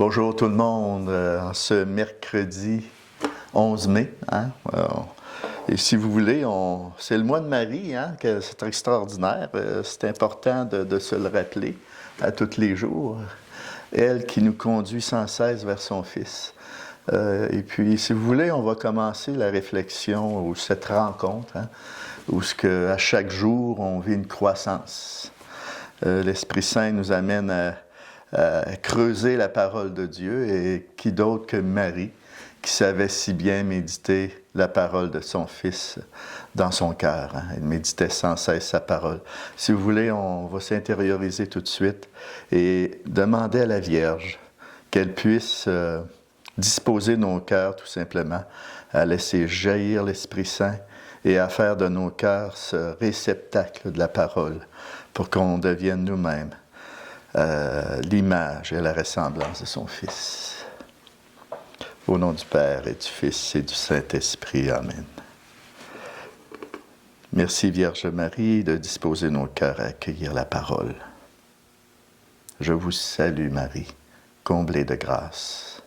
Bonjour tout le monde, en ce mercredi 11 mai. Et si vous voulez, c'est le mois de Marie, c'est extraordinaire. C'est important de se le rappeler à tous les jours. Elle qui nous conduit sans cesse vers son Fils. Et puis, si vous voulez, on va commencer la réflexion ou cette rencontre, où à chaque jour, on vit une croissance. L'Esprit Saint nous amène à creuser la parole de Dieu, et qui d'autre que Marie, qui savait si bien méditer la parole de son Fils dans son cœur. Elle méditait sans cesse sa parole. Si vous voulez, on va s'intérioriser tout de suite et demander à la Vierge qu'elle puisse disposer nos cœurs tout simplement, à laisser jaillir l'Esprit Saint et à faire de nos cœurs ce réceptacle de la parole pour qu'on devienne nous-mêmes l'image et la ressemblance de son Fils. Au nom du Père et du Fils et du Saint-Esprit. Amen. Merci Vierge Marie de disposer nos cœurs à accueillir la parole. Je vous salue Marie, comblée de grâce.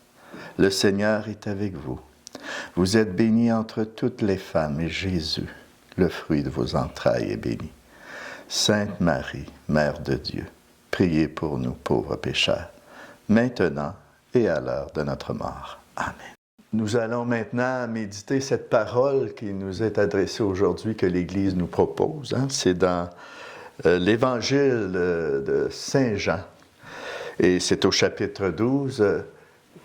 Le Seigneur est avec vous. Vous êtes bénie entre toutes les femmes, et Jésus, le fruit de vos entrailles, est béni. Sainte Marie, Mère de Dieu, priez pour nous pauvres pécheurs, maintenant et à l'heure de notre mort. Amen. Nous allons maintenant méditer cette parole qui nous est adressée aujourd'hui, que l'Église nous propose. C'est dans l'Évangile de Saint Jean, et c'est au chapitre 12,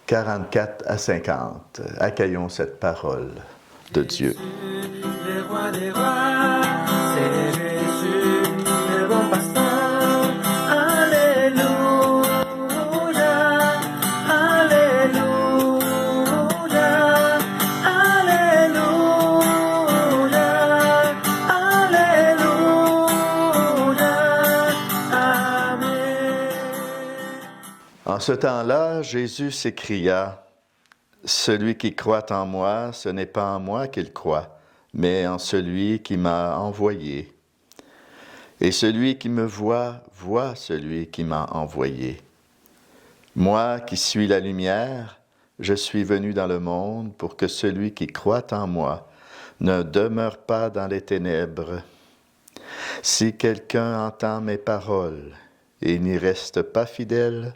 44 à 50. Accueillons cette parole de Dieu. Jésus, le roi des rois, c'est Jésus, le bon pasteur. Alléluia, Alléluia, Alléluia, Alléluia, Amen. En ce temps-là, Jésus s'écria, « Celui qui croit en moi, ce n'est pas en moi qu'il croit, mais en celui qui m'a envoyé. Et celui qui me voit, voit celui qui m'a envoyé. Moi qui suis la lumière, je suis venu dans le monde pour que celui qui croit en moi ne demeure pas dans les ténèbres. Si quelqu'un entend mes paroles et n'y reste pas fidèle,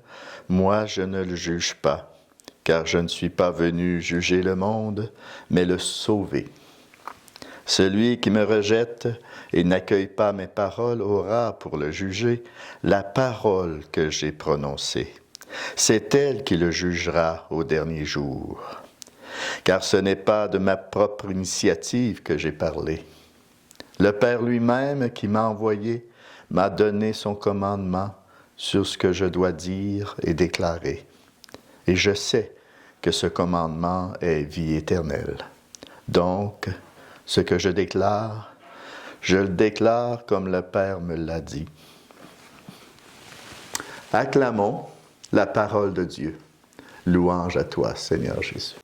moi je ne le juge pas, car je ne suis pas venu juger le monde, mais le sauver. Celui qui me rejette et n'accueille pas mes paroles aura pour le juger la parole que j'ai prononcée. C'est elle qui le jugera au dernier jour. Car ce n'est pas de ma propre initiative que j'ai parlé. Le Père lui-même qui m'a envoyé m'a donné son commandement sur ce que je dois dire et déclarer. Et je sais que ce commandement est vie éternelle. Donc, ce que je le déclare comme le Père me l'a dit. Acclamons la parole de Dieu. Louange à toi, Seigneur Jésus.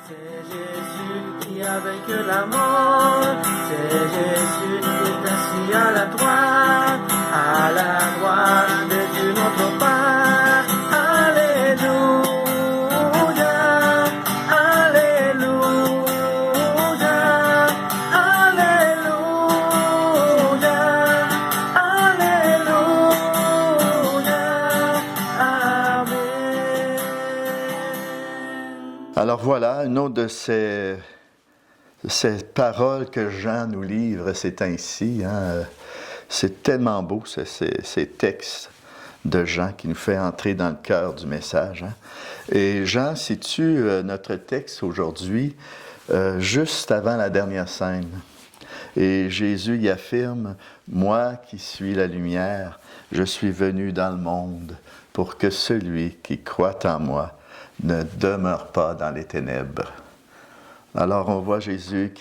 C'est Jésus qui a vaincu la mort. C'est Jésus qui est assis à la droite de Dieu notre Père. Alléluia, Alléluia, Alléluia, Alléluia, Amen. Alors voilà, une autre de ces paroles que Jean nous livre ces temps-ci. C'est tellement beau, ces textes de Jean qui nous fait entrer dans le cœur du message. Et Jean situe notre texte aujourd'hui juste avant la dernière scène. Et Jésus y affirme, « Moi qui suis la lumière, je suis venu dans le monde pour que celui qui croit en moi ne demeure pas dans les ténèbres. » Alors on voit Jésus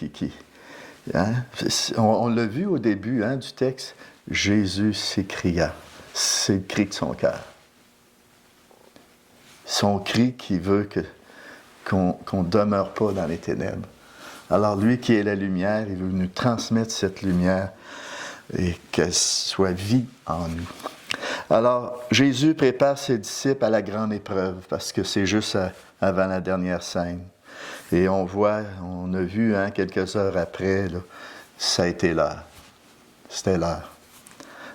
on l'a vu au début du texte, Jésus s'écria, c'est le cri de son cœur. Son cri qui veut qu'on ne demeure pas dans les ténèbres. Alors lui qui est la lumière, il veut nous transmettre cette lumière et qu'elle soit vie en nous. Alors, Jésus prépare ses disciples à la grande épreuve, parce que c'est juste avant la dernière scène. Et on a vu quelques heures après, là, ça a été l'heure. C'était l'heure.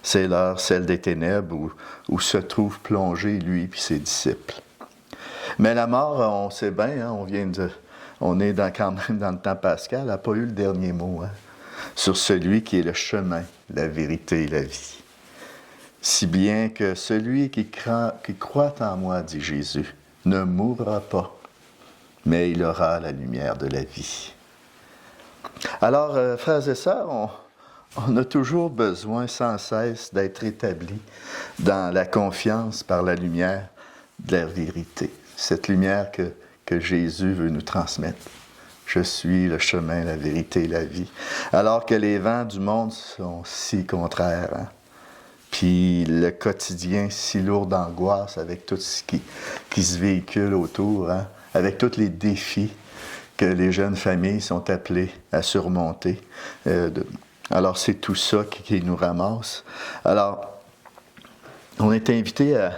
C'est l'heure, celle des ténèbres, où se trouvent plongés lui et ses disciples. Mais la mort, on sait bien, on est quand même dans le temps pascal, n'a pas eu le dernier mot sur celui qui est le chemin, la vérité et la vie. Si bien que celui qui croit en moi, dit Jésus, ne mourra pas, mais il aura la lumière de la vie. Alors, frères et sœurs, on a toujours besoin sans cesse d'être établis dans la confiance par la lumière de la vérité. Cette lumière que Jésus veut nous transmettre. Je suis le chemin, la vérité et la vie. Alors que les vents du monde sont si contraires, puis le quotidien si lourd d'angoisse avec tout ce qui se véhicule autour, avec tous les défis que les jeunes familles sont appelées à surmonter. Alors c'est tout ça qui nous ramasse. Alors, on est invité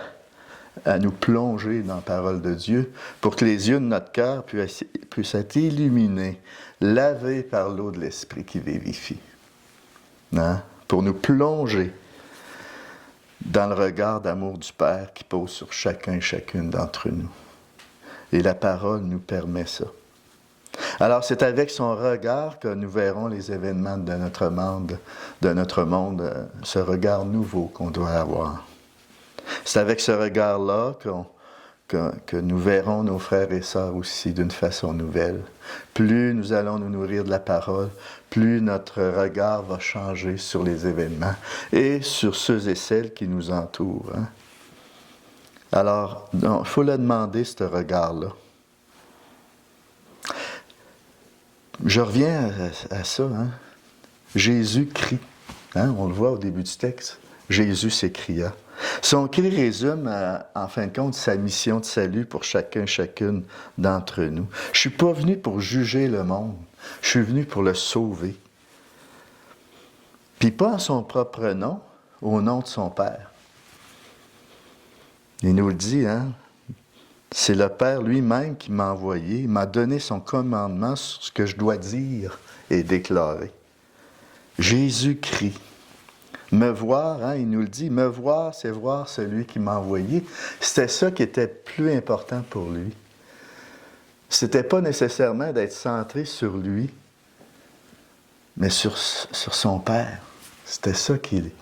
à nous plonger dans la parole de Dieu pour que les yeux de notre cœur puissent être illuminés, lavés par l'eau de l'Esprit qui vivifie. Pour nous plonger dans le regard d'amour du Père qui pose sur chacun et chacune d'entre nous. Et la parole nous permet ça. Alors, c'est avec son regard que nous verrons les événements de notre monde, ce regard nouveau qu'on doit avoir. C'est avec ce regard-là que nous verrons nos frères et sœurs aussi d'une façon nouvelle. Plus nous allons nous nourrir de la parole, plus notre regard va changer sur les événements et sur ceux et celles qui nous entourent. Alors, il faut le demander, ce regard-là. Je reviens à ça. Jésus crie. On le voit au début du texte. Jésus s'écria. Son cri résume, en fin de compte, sa mission de salut pour chacune d'entre nous. Je ne suis pas venu pour juger le monde. Je suis venu pour le sauver. Puis pas en son propre nom, au nom de son Père. Il nous le dit, c'est le Père lui-même qui m'a envoyé, il m'a donné son commandement sur ce que je dois dire et déclarer. Jésus crie. Me voir, il nous le dit, me voir, c'est voir celui qui m'a envoyé. C'était ça qui était plus important pour lui. C'était pas nécessairement d'être centré sur lui, mais sur son Père. C'était ça qu'il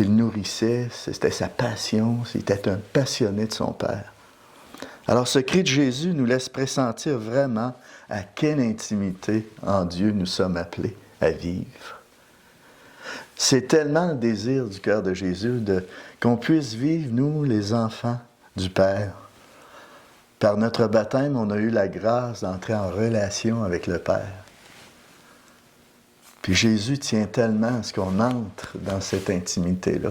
nourrissait, c'était sa passion, il était un passionné de son Père. Alors ce cri de Jésus nous laisse pressentir vraiment à quelle intimité en Dieu nous sommes appelés à vivre. C'est tellement le désir du cœur de Jésus qu'on puisse vivre, nous, les enfants du Père. Par notre baptême, on a eu la grâce d'entrer en relation avec le Père. Puis Jésus tient tellement à ce qu'on entre dans cette intimité-là.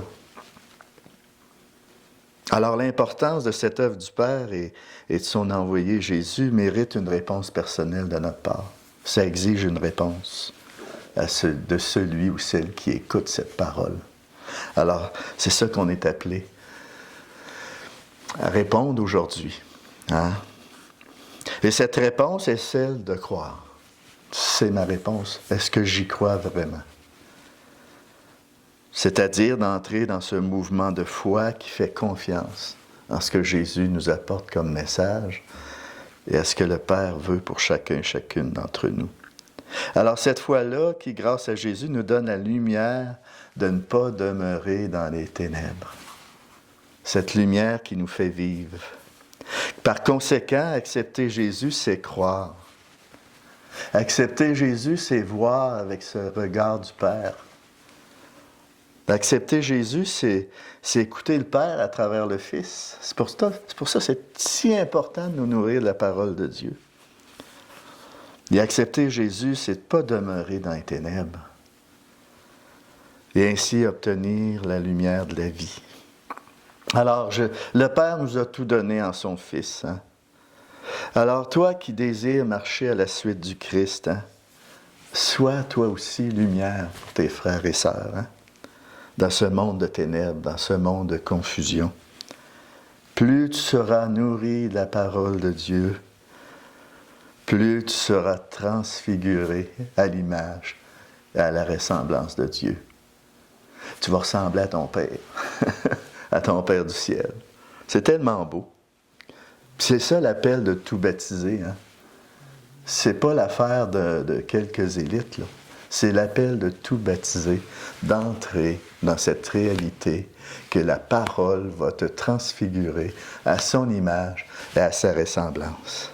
Alors l'importance de cette œuvre du Père et de son envoyé Jésus mérite une réponse personnelle de notre part. Ça exige une réponse de celui ou celle qui écoute cette parole. Alors, c'est ça qu'on est appelé à répondre aujourd'hui. Et cette réponse est celle de croire. C'est ma réponse. Est-ce que j'y crois vraiment? C'est-à-dire d'entrer dans ce mouvement de foi qui fait confiance en ce que Jésus nous apporte comme message et à ce que le Père veut pour chacun et chacune d'entre nous. Alors cette foi-là qui, grâce à Jésus, nous donne la lumière de ne pas demeurer dans les ténèbres. Cette lumière qui nous fait vivre. Par conséquent, accepter Jésus, c'est croire. Accepter Jésus, c'est voir avec ce regard du Père. Accepter Jésus, c'est écouter le Père à travers le Fils. C'est pour ça que c'est si important de nous nourrir de la parole de Dieu. Et accepter Jésus, c'est de ne pas demeurer dans les ténèbres. Et ainsi obtenir la lumière de la vie. Alors, le Père nous a tout donné en son Fils. Alors, toi qui désires marcher à la suite du Christ, sois toi aussi lumière pour tes frères et sœurs, hein? Dans ce monde de ténèbres, dans ce monde de confusion. Plus tu seras nourri de la parole de Dieu, plus tu seras transfiguré à l'image et à la ressemblance de Dieu. Tu vas ressembler à ton Père, à ton Père du ciel. C'est tellement beau. Puis c'est ça l'appel de tout baptisé, hein? C'est pas l'affaire de quelques élites, là. C'est l'appel de tout baptisé, d'entrer dans cette réalité que la parole va te transfigurer à son image et à sa ressemblance.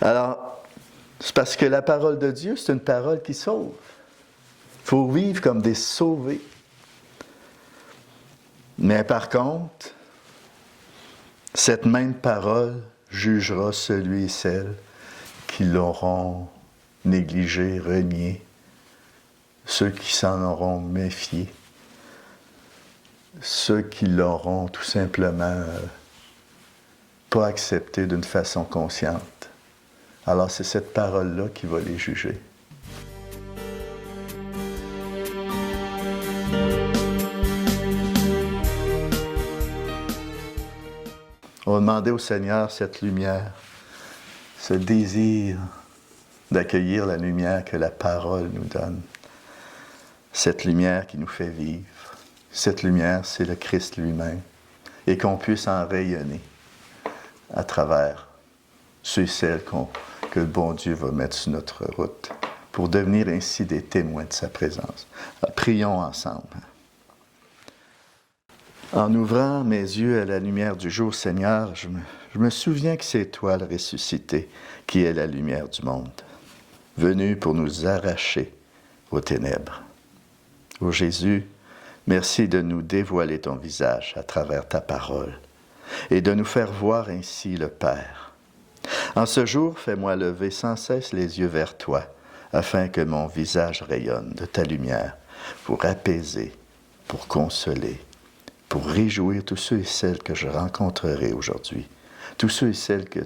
Alors, c'est parce que la parole de Dieu, c'est une parole qui sauve. Il faut vivre comme des sauvés. Mais par contre, cette même parole jugera celui et celle qui l'auront négligé, renié, ceux qui s'en auront méfié, ceux qui l'auront tout simplement pas accepté d'une façon consciente. Alors c'est cette parole-là qui va les juger. On va demander au Seigneur cette lumière, ce désir d'accueillir la lumière que la parole nous donne. Cette lumière qui nous fait vivre. Cette lumière, c'est le Christ lui-même. Et qu'on puisse en rayonner à travers ceux et celles que le bon Dieu va mettre sur notre route pour devenir ainsi des témoins de sa présence. Prions ensemble. En ouvrant mes yeux à la lumière du jour, Seigneur, je me souviens que c'est toi, le ressuscité, qui est la lumière du monde, venu pour nous arracher aux ténèbres. Ô Jésus, merci de nous dévoiler ton visage à travers ta parole et de nous faire voir ainsi le Père. En ce jour, fais-moi lever sans cesse les yeux vers toi, afin que mon visage rayonne de ta lumière pour apaiser, pour consoler, pour réjouir tous ceux et celles que je rencontrerai aujourd'hui, tous ceux et celles que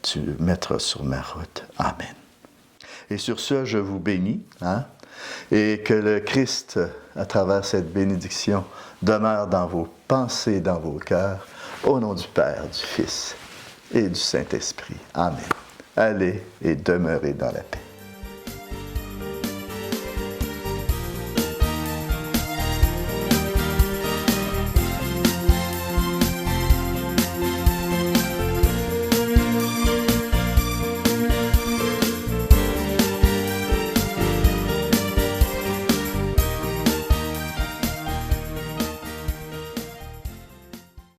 tu mettras sur ma route. Amen. Et sur ce, je vous bénis, hein? Et que le Christ, à travers cette bénédiction, demeure dans vos pensées, dans vos cœurs, au nom du Père, du Fils et du Saint-Esprit. Amen. Allez et demeurez dans la paix.